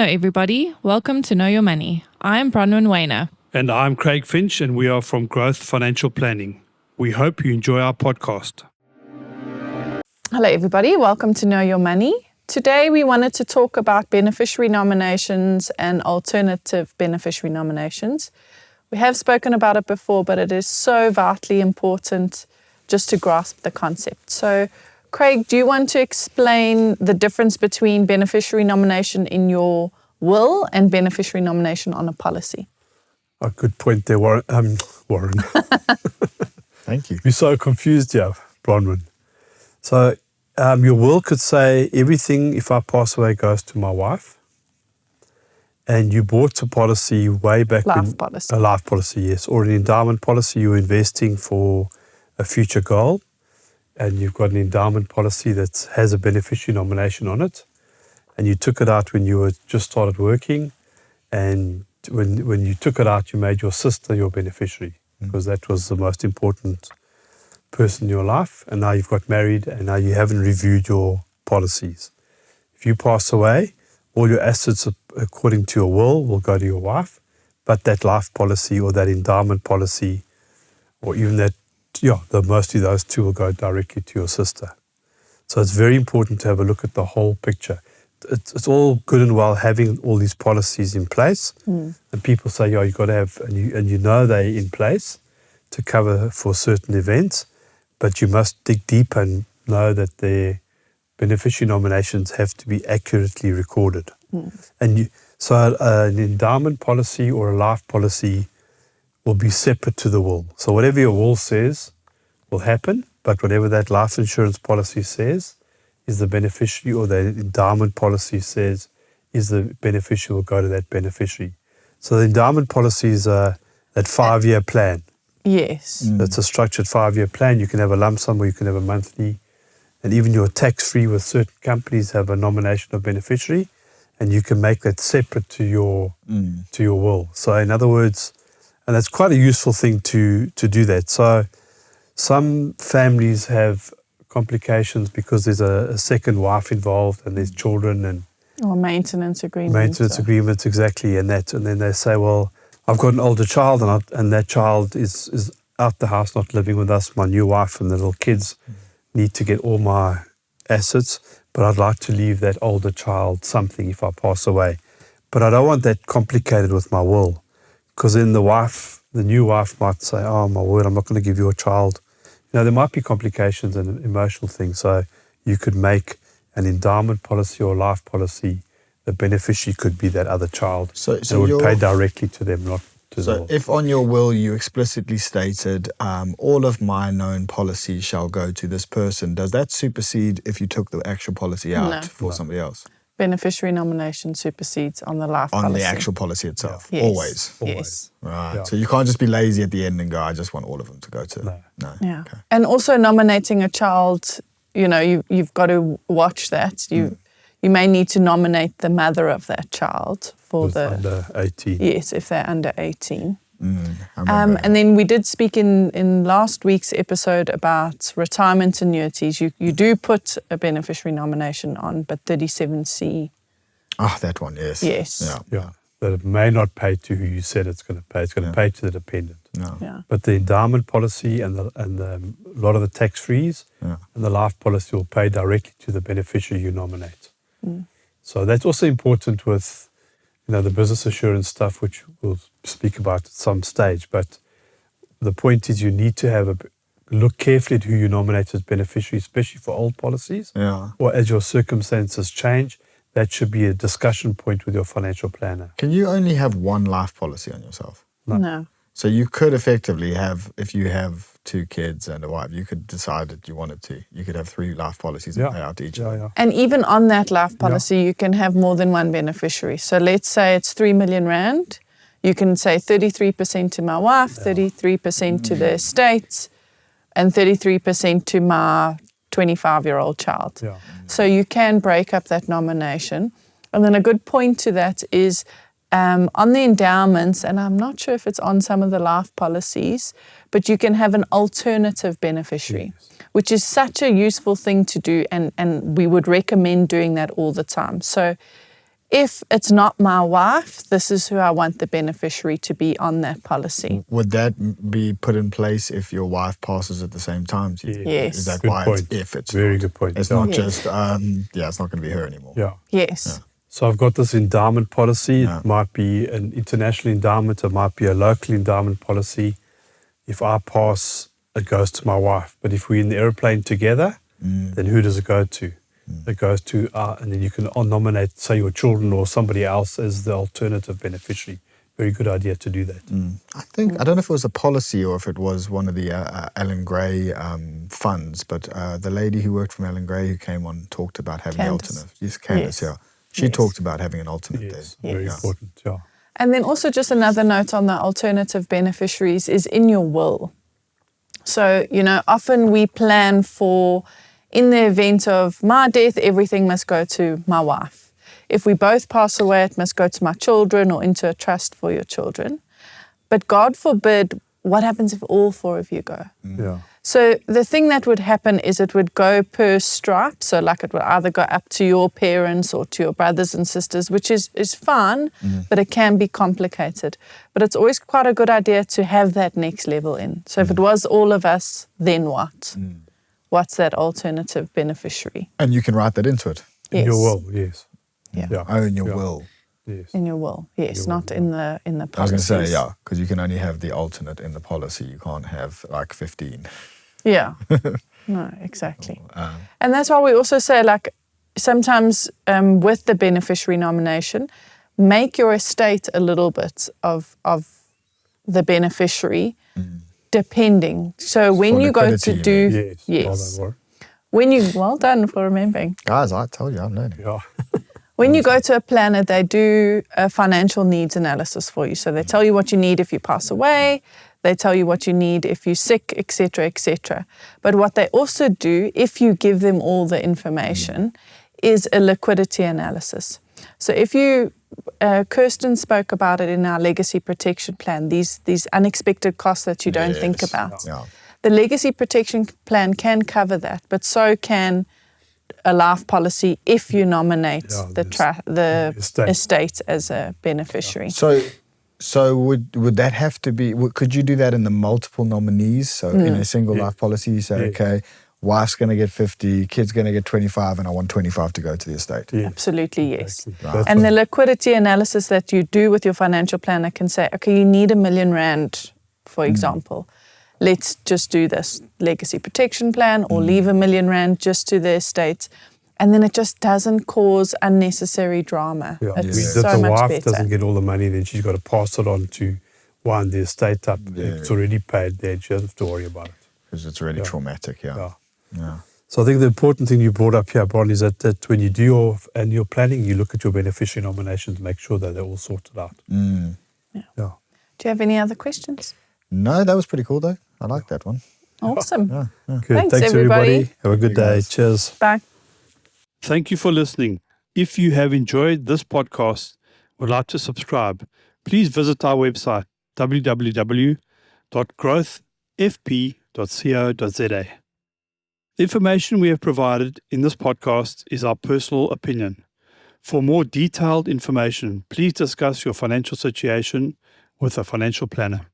everybody. Welcome to Know Your Money. I'm Bronwyn Weiner. And I'm Craig Finch, and we are from Growth Financial Planning. We hope you enjoy our podcast. Hello, everybody. Welcome to Know Your Money. Today, we wanted to talk about beneficiary nominations and alternative beneficiary nominations. We have spoken about it before, but it is so vitally important just to grasp the concept. So, Craig, do you want to explain the difference between beneficiary nomination in your will and beneficiary nomination on a policy? A good point there, Warren. Thank you. You're so confused here, Bronwyn. So your will could say everything, if I pass away, goes to my wife. And you bought a policy way back Policy. A life policy, yes. Or an endowment policy, you're investing for a future goal. And you've got an endowment policy that has a beneficiary nomination on it. And you took it out when you were just started working. And when you took it out, you made your sister your beneficiary because that was the most important person in your life. And now you've got married and now you haven't reviewed your policies. If you pass away, all your assets, according to your will go to your wife. But that life policy or that endowment policy or even that, mostly those two will go directly to your sister. So it's very important to have a look at the whole picture. It's all good and well having all these policies in place. And people say, you've got to have, and you know they're in place to cover for certain events, but you must dig deep and know that their beneficiary nominations have to be accurately recorded. So an endowment policy or a life policy will be separate to the will. So whatever your will says will happen, but whatever that life insurance policy says is the beneficiary, or the endowment policy says is the beneficiary will go to that beneficiary. So the endowment policy is that 5-year plan. Yes. It's a structured 5-year plan. You can have a lump sum or you can have a monthly. And even your tax-free with certain companies have a nomination of beneficiary, and you can make that separate to your will. So in other words, and that's quite a useful thing to do that. So some families have complications because there's a second wife involved and there's children and maintenance agreements. Maintenance agreements, exactly, and then they say, well, I've got an older child and that child is out the house, not living with us. My new wife and the little kids need to get all my assets, but I'd like to leave that older child something if I pass away. But I don't want that complicated with my will. Because then the new wife might say, oh, my word, I'm not going to give you a child. There might be complications and emotional things. So you could make an endowment policy or life policy. The beneficiary could be that other child. So it would pay directly to them, not to the will. So if on your will you explicitly stated, all of my known policies shall go to this person, does that supersede if you took the actual policy out for somebody else? Beneficiary nomination supersedes on the life policy. On the actual policy itself? Yes. Always? Yes. Right. Yeah. So you can't just be lazy at the end and go, I just want all of them to go to... No. Yeah. Okay. And also nominating a child, you've got to watch that. You may need to nominate the mother of that child for under 18. Yes, if they're under 18. And then we did speak in last week's episode about retirement annuities. You do put a beneficiary nomination on, but 37C. That one, yes. Yes. Yeah. But it may not pay to who you said it's going to pay. It's going to pay to the dependent. No. Yeah. But the endowment policy and a lot of the tax-frees and the life policy will pay directly to the beneficiary you nominate. So that's also important with the business assurance stuff, which we'll speak about at some stage. But the point is you need to look carefully at who you nominate as beneficiary, especially for old policies. Yeah. Or as your circumstances change, that should be a discussion point with your financial planner. Can you only have one life policy on yourself? No. So you could effectively have, if you have 2 kids and a wife, you could decide that you wanted to. You could have 3 life policies and pay out to each of them. Yeah. And even on that life policy, you can have more than one beneficiary. So let's say it's 3 million rand. You can say 33% to my wife, 33% to the estate, and 33% to my 25-year-old child. Yeah. So you can break up that nomination. And then a good point to that is on the endowments, and I'm not sure if it's on some of the life policies, but you can have an alternative beneficiary, which is such a useful thing to do, and we would recommend doing that all the time. So if it's not my wife, this is who I want the beneficiary to be on that policy. Would that be put in place if your wife passes at the same time? Yes. Is that Good why point. it's if it's Very not? good point. It's Yeah. not Yes. just, it's not going to be her anymore. Yeah. Yes. So I've got this endowment policy. Yeah. It might be an international endowment. It might be a local endowment policy. If I pass, it goes to my wife. But if we're in the airplane together, then who does it go to? It goes to, and then you can nominate, say, your children or somebody else as the alternative beneficiary. Very good idea to do that. I think, I don't know if it was a policy or if it was one of the Alan Gray funds, but the lady who worked from Alan Gray who came on talked about having the Candace. alternate. Yes, Candace, Yes. yeah. She Yes. talked about having an alternate Yes, there. very Yes. important. Yeah. And then also just another note on the alternative beneficiaries is in your will. So, often we plan for, in the event of my death, everything must go to my wife. If we both pass away, it must go to my children or into a trust for your children. But God forbid, what happens if all four of you go? Yeah. So the thing that would happen is it would go per stripe. So like it would either go up to your parents or to your brothers and sisters, which is fine, but it can be complicated. But it's always quite a good idea to have that next level in. So if it was all of us, then what? What's that alternative beneficiary? And you can write that into it. In your will, yes. Yeah. Oh, in your will. Yes. In your will, yes, Your not will, in the I was policies. going to say, yeah, because you can only have the alternate in the policy. You can't have like 15. Yeah, no, exactly. And that's why we also say, like, sometimes with the beneficiary nomination, make your estate a little bit of the beneficiary, depending. So when For you go to liquidity, do, Yes. Well done, Warren. well done for remembering. Guys, I told you, I'm learning. Yeah. When you go to a planner, they do a financial needs analysis for you. So they tell you what you need if you pass away. They tell you what you need if you're sick, etc., etc. But what they also do, if you give them all the information, is a liquidity analysis. So if you, Kirsten spoke about it in our legacy protection plan, these unexpected costs that you don't think Yes. about. Yeah. The legacy protection plan can cover that, but so can a life policy if you nominate the estate as a beneficiary. So would that have to be, could you do that in the multiple nominees? So in a single life policy, you say, okay, wife's going to get 50, kid's going to get 25, and I want 25 to go to the estate. Yeah. Absolutely, yes. Exactly. And the liquidity analysis that you do with your financial planner can say, okay, you need R1 million, for example. Let's just do this legacy protection plan or leave R1 million just to the estate. And then it just doesn't cause unnecessary drama. Yeah. It's That so the much wife better. doesn't get all the money, then she's got to pass it on to wind the estate up. Yeah. It's already paid there. She doesn't have to worry about it. Because it's really traumatic, Yeah. Yeah. So I think the important thing you brought up here, Bron, is that when you do your annual planning, you look at your beneficiary nominations, make sure that they're all sorted out. Mm. Yeah. Do you have any other questions? No, that was pretty cool though. I like that one. Awesome. Yeah. Good. Thanks, everybody. Have a good Thank you, day. guys. Cheers. Bye. Thank you for listening. If you have enjoyed this podcast, would like to subscribe, please visit our website www.growthfp.co.za. The information we have provided in this podcast is our personal opinion. For more detailed information, please discuss your financial situation with a financial planner.